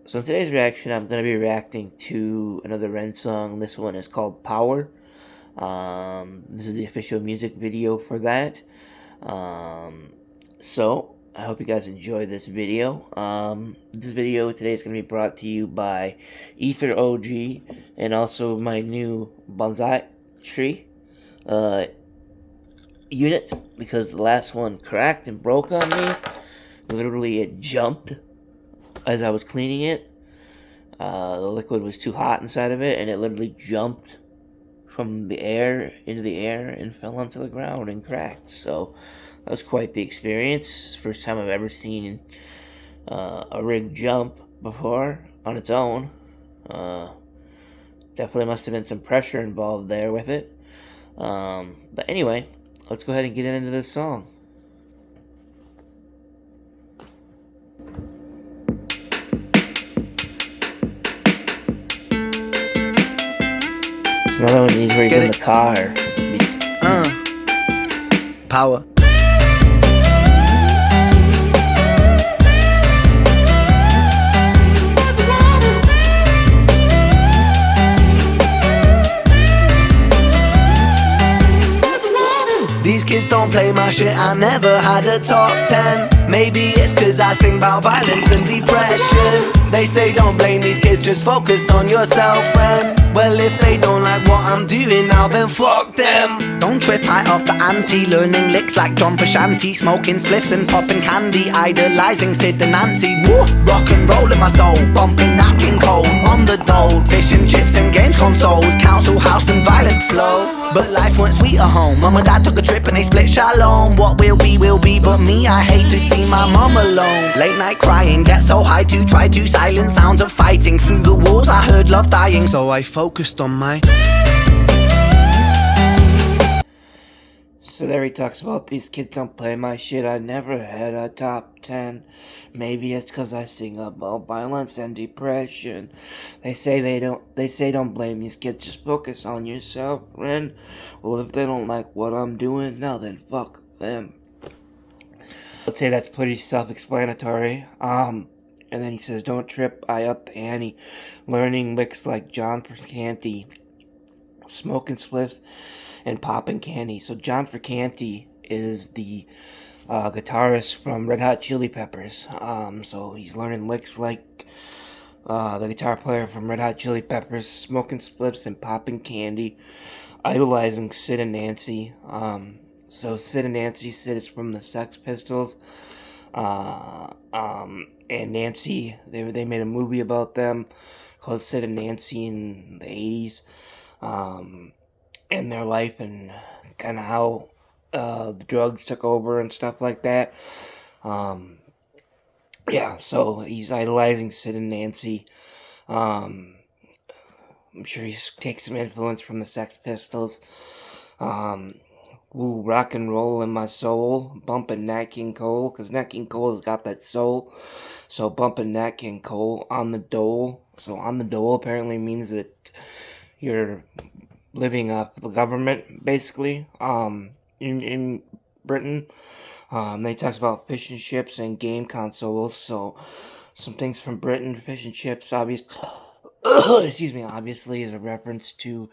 So in today's reaction, I'm going to be reacting to another Ren song. This one is called Power. This is the official music video for that. So I hope you guys enjoy this video. This video today is going to be brought to you by Ether OG and also my new bonsai tree unit, because the last one cracked and broke on me. Literally, it jumped as I was cleaning it. The liquid was too hot inside of it, and it literally jumped from the air into the air and fell onto the ground and cracked. So that was quite the experience. First time I've ever seen a rig jump before on its own. Definitely must have been some pressure involved there with it. But anyway, let's go ahead and get into this song. It's another one of these where he's in the car. Power. These kids don't play my shit, I never had a top 10. Maybe it's cause I sing about violence and depressions. They say don't blame these kids, just focus on yourself, friend. Well, if they don't like what I'm doing now, then fuck them. Don't trip, I up the ante, learning licks like John Pashanti, smoking spliffs and popping candy, idolizing Sid and Nancy. Woo! Rock and roll in my soul, bumping Nat King Cole on the dole, fish and chips and games consoles, council house and violent flow. But life weren't sweet at home. Mum and dad took a trip and they split shalom. What will be, but me, I hate to see my mum alone. Late night crying, get so high to try to silence sounds of fighting. Through the walls I heard love dying, so I focused on my... So there he talks about these kids don't play my shit. I never had a top 10. Maybe it's cause I sing about violence and depression. They say don't blame these kids, just focus on yourself, Ren. Well, if they don't like what I'm doing now, then fuck them. I'd say that's pretty self-explanatory. And then he says, don't trip, I up the ante. Learning licks like John Frusciante, smoking spliffs and popping candy. So John Frusciante is the guitarist from Red Hot Chili Peppers. So he's learning licks like the guitar player from Red Hot Chili Peppers, smoking spliffs and popping candy, idolizing Sid and Nancy. So Sid and Nancy, Sid is from the Sex Pistols. And Nancy, they made a movie about them called Sid and Nancy in the 80s. In their life and kind of how the drugs took over and stuff like that. Yeah, so he's idolizing Sid and Nancy. I'm sure he takes some influence from the Sex Pistols. Ooh, rock and roll in my soul, bumping Nat King Cole, because Nat King Cole has got that soul. So bumping Nat King Cole on the dole. So on the dole apparently means that you're living off the government, basically, in Britain. They talks about fish and chips and game consoles, so some things from Britain. Fish and chips, obviously is a reference to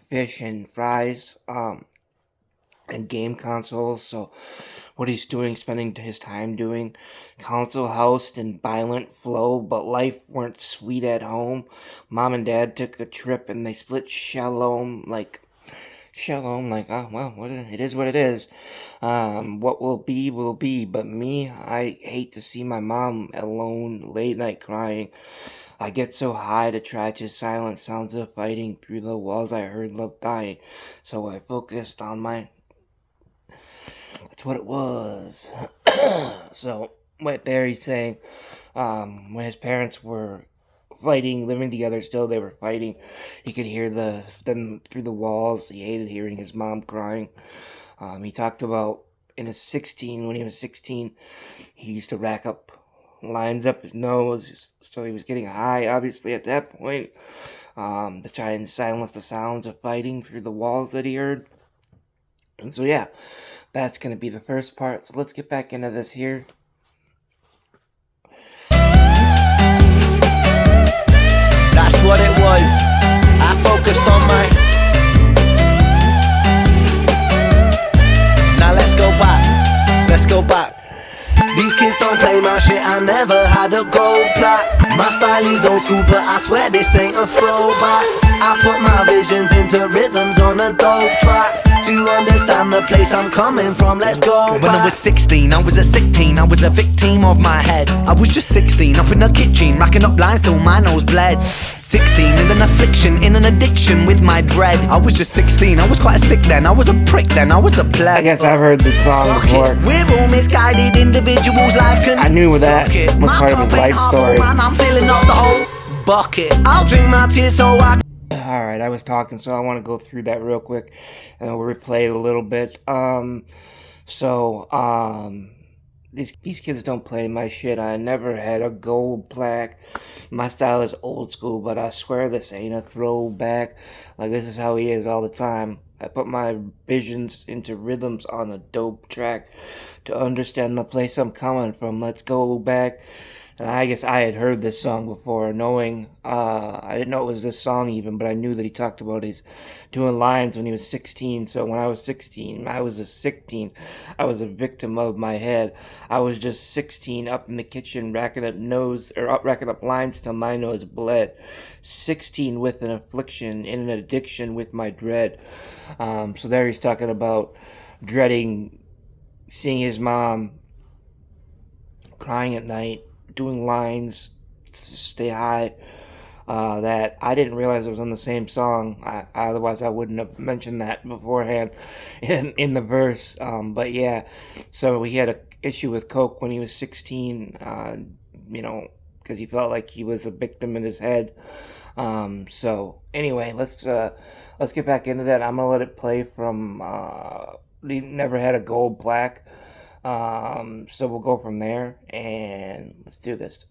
fish and fries, and game consoles. So what he's doing, spending his time doing, council housed and violent flow, but life weren't sweet at home. Mom and dad took a trip and they split shalom, like, oh well, it is what it is. What will be, but me, I hate to see my mom alone, late night crying. I get so high to try to silence sounds of fighting. Through the walls I heard love dying, so I focused on my... That's what it was. So, right there he's saying, when his parents were fighting, living together still, they were fighting. He could hear them through the walls. He hated hearing his mom crying. He talked about when he was 16, he used to rack up lines up his nose, so he was getting high, obviously, at that point, to try and silence the sounds of fighting through the walls that he heard. And so, yeah, that's going to be the first part. So let's get back into this here. That's what it was. I focused on my. Now let's go back. Let's go back. These kids don't play my shit, I never had a gold plaque. My style is old school, but I swear this ain't a throwback. I put my visions into rhythms on a dope track. To understand the place I'm coming from, let's go back. When I was 16, I was a sick teen, I was a victim of my head. I was just 16, up in the kitchen, racking up lines till my nose bled. 16, in an affliction, in an addiction with my dread. I was just 16, I was quite sick then, I was a prick then, I was a pleb. I guess I've heard this song before. We're all misguided individuals, life can. I knew that was part of his life story. Man, I'm filling up the whole bucket. I'll drink my tears so I. Alright, I was talking, so I want to go through that real quick and we'll replay it a little bit. These kids don't play my shit. I never had a gold plaque. My style is old school, but I swear this ain't a throwback. Like, this is how he is all the time. I put my visions into rhythms on a dope track to understand the place I'm coming from. Let's go back. And I guess I had heard this song before, knowing, I didn't know it was this song even, but I knew that he talked about his doing lines when he was 16. So when I was 16, I was a sick teen. I was a victim of my head. I was just 16 up in the kitchen racking up lines till my nose bled. 16 with an affliction, in an addiction with my dread. So there he's talking about dreading seeing his mom crying at night, doing lines to stay high, that I didn't realize it was on the same song. Otherwise I wouldn't have mentioned that beforehand in the verse. But yeah, so he had a issue with coke when he was 16, because he felt like he was a victim in his head. So anyway, let's get back into that. I'm gonna let it play from he never had a gold plaque. So we'll go from there and let's do this.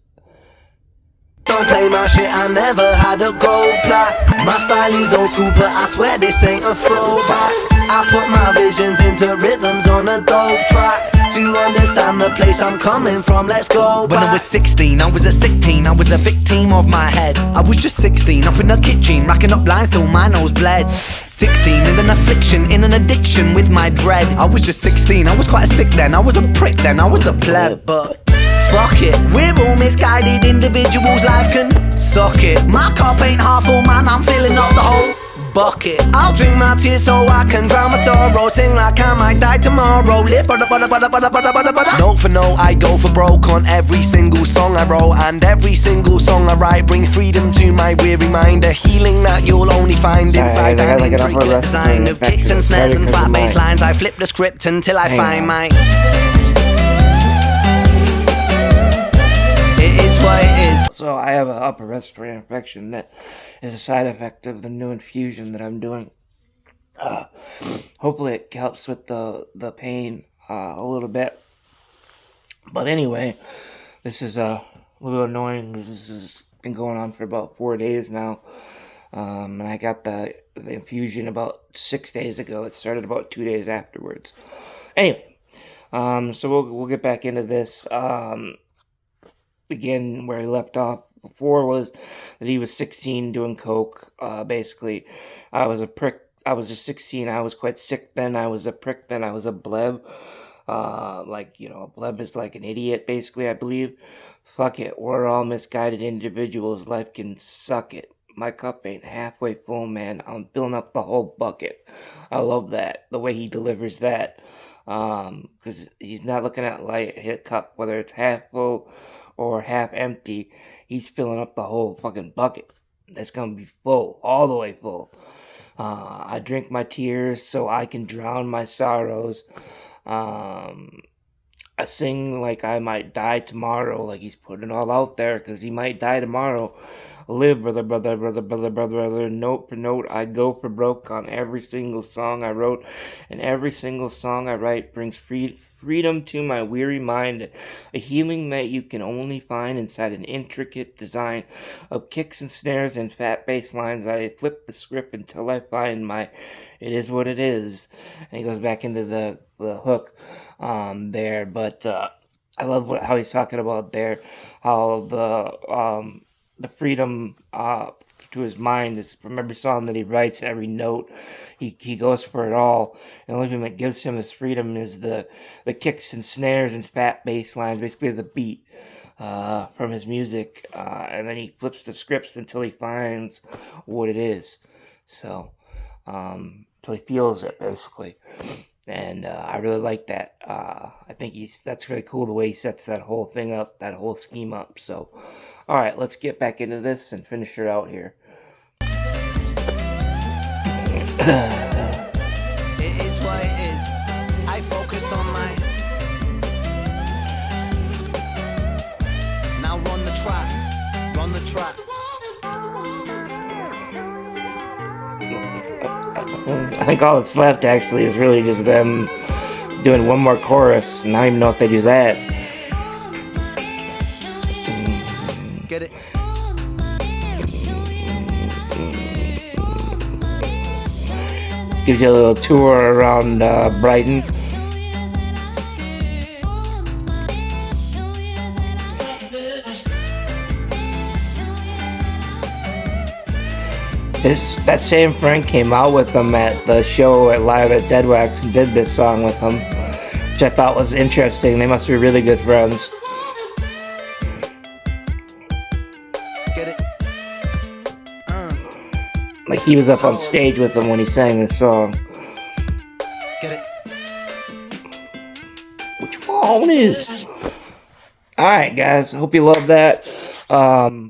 Don't play my shit, I never had a gold plaque. My style is old school, but I swear this ain't a throwback. I put my visions into rhythms on a dope track. To understand the place I'm coming from, let's go back. When I was 16, I was a sick teen, I was a victim of my head. I was just 16, up in the kitchen, racking up lines till my nose bled. 16, in an affliction, in an addiction with my dread. I was just 16, I was quite sick then, I was a prick then, I was a pleb. But fuck it, we're all misguided individuals, life can suck it. My cup ain't half full, man, I'm filling up the whole bucket. I'll drink my tears so I can drown my sorrow. Sing like I might die tomorrow. Live note for note, I go for broke on every single song I wrote. And every single song I write brings freedom to my weary mind. A healing that you'll only find inside an intricate design of kicks and snares and flat bass lines. I flip the script until I find my. It is what it is. So I have an upper respiratory infection that is a side effect of the new infusion that I'm doing. Hopefully it helps with the pain a little bit. But anyway, this is a little annoying. This has been going on for about 4 days now. And I got the infusion about 6 days ago. It started about 2 days afterwards. Anyway, so we'll get back into this. Again, where he left off before was that he was 16 doing coke. Basically, I was a prick. I was just 16. I was quite sick then. I was a prick then. I was a bleb. A bleb is like an idiot, basically, I believe. Fuck it. We're all misguided individuals. Life can suck it. My cup ain't halfway full, man. I'm filling up the whole bucket. I love that. The way he delivers that. Because he's not looking at his cup, whether it's half full or half empty. He's filling up the whole fucking bucket. That's gonna be full, all the way full. I drink my tears so I can drown my sorrows. I sing like I might die tomorrow, like he's putting it all out there, because he might die tomorrow. Live, brother, note for note, I go for broke on every single song I wrote, and every single song I write brings freedom to my weary mind, a healing that you can only find inside an intricate design of kicks and snares and fat bass lines. I flip the script until I find my it is what it is. And he goes back into the hook there, but I love how he's talking about there, how the freedom to his mind is from every song that he writes, every note. He goes for it all. And the only thing that gives him his freedom is the kicks and snares and fat bass lines, basically the beat from his music. And then he flips the scripts until he finds what it is. So, till he feels it, basically. And I really like that. I think that's really cool the way he sets that whole thing up, that whole scheme up. So, all right, let's get back into this and finish her out here. It is what it is. I focus on my. Now run the track. Run the track. I think all that's left actually is really just them doing one more chorus, and I don't even know if they do that. Get it? Gives you a little tour around Brighton. That same friend came out with them at the show at Live at Dead Wax and did this song with them, which I thought was interesting. They must be really good friends. Get it? Like he was up on stage with them when he sang this song. Get it? Which one is? Alright guys, I hope you love that.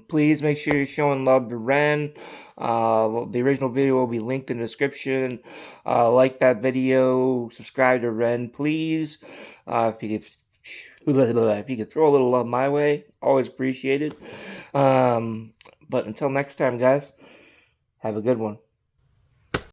Please make sure you're showing love to Ren. The original video will be linked in the description. Like that video, subscribe to Ren, please. If you could throw a little love my way, always appreciated. But until next time, guys, have a good one.